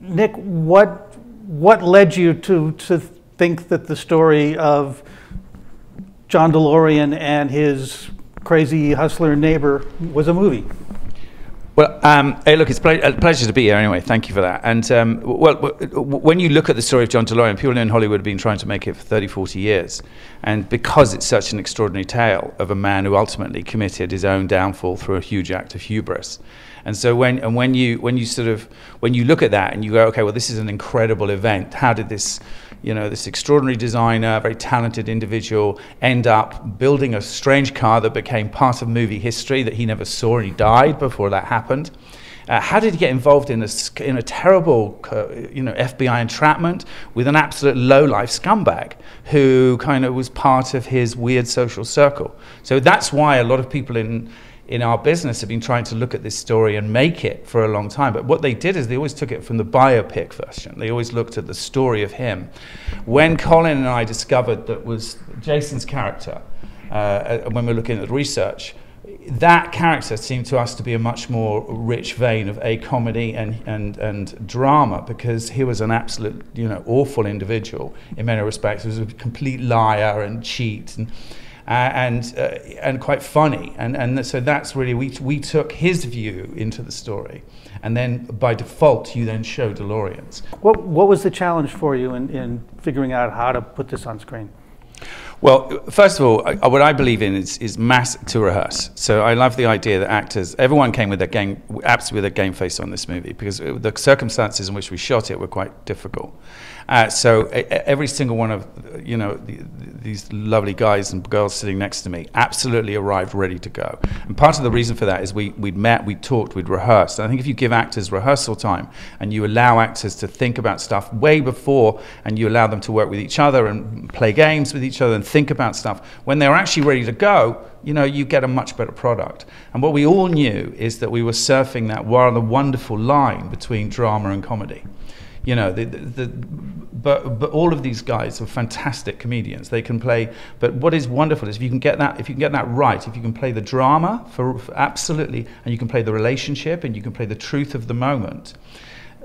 Nick, what led you to think that the story of John DeLorean and his crazy hustler neighbor was a movie? Well, hey, look, it's a pleasure to be here anyway. Thank you for that. And, well, when you look at the story of John DeLorean, people in Hollywood have been trying to make it for 30, 40 years. And because it's such an extraordinary tale of a man who ultimately committed his own downfall through a huge act of hubris. And so when you look at that and you go, okay, well, this is an incredible event. How did this, this extraordinary designer, very talented individual, end up building a strange car that became part of movie history that he never saw, and he died before that happened? How did he get involved in a terrible, FBI entrapment with an absolute lowlife scumbag who kind of was part of his weird social circle? So that's why a lot of people in our business have been trying to look at this story and make it for a long time. But what they did is they always took it from the biopic version. They always looked at the story of him. When Colin and I discovered that was Jason's character, when we were looking at the research, that character seemed to us to be a much more rich vein of a comedy and drama, because he was an absolute, awful individual in many respects. He was a complete liar and cheat and quite funny, and so that's really, we took his view into the story, and then by default you then show DeLorean's. What was the challenge for you in figuring out how to put this on screen? Well, first of all, what I believe in is mass to rehearse. So I love the idea that actors, everyone came with absolutely with a game face on this movie, because the circumstances in which we shot it were quite difficult. So every single one of these lovely guys and girls sitting next to me absolutely arrived ready to go. And part of the reason for that is we'd met, we'd talked, we'd rehearsed. And I think if you give actors rehearsal time and you allow actors to think about stuff way before, and you allow them to work with each other and play games with each other and think about stuff, when they're actually ready to go, you get a much better product. And what we all knew is that we were surfing that rather wonderful line between drama and comedy. But all of these guys are fantastic comedians. They can play. But what is wonderful is if you can get that right, if you can play the drama for absolutely, and you can play the relationship, and you can play the truth of the moment,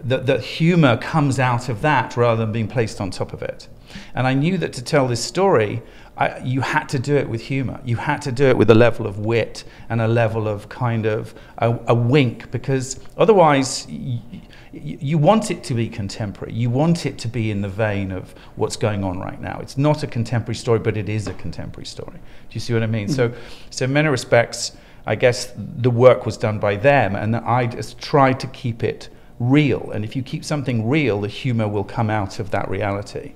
that humor comes out of that rather than being placed on top of it. And I knew that to tell this story, you had to do it with humor. You had to do it with a level of wit and a level of kind of a wink, because otherwise you want it to be contemporary. You want it to be in the vein of what's going on right now. It's not a contemporary story, but it is a contemporary story. Do you see what I mean? So in many respects, I guess the work was done by them, and I just tried to keep it real. And if you keep something real, the humor will come out of that reality.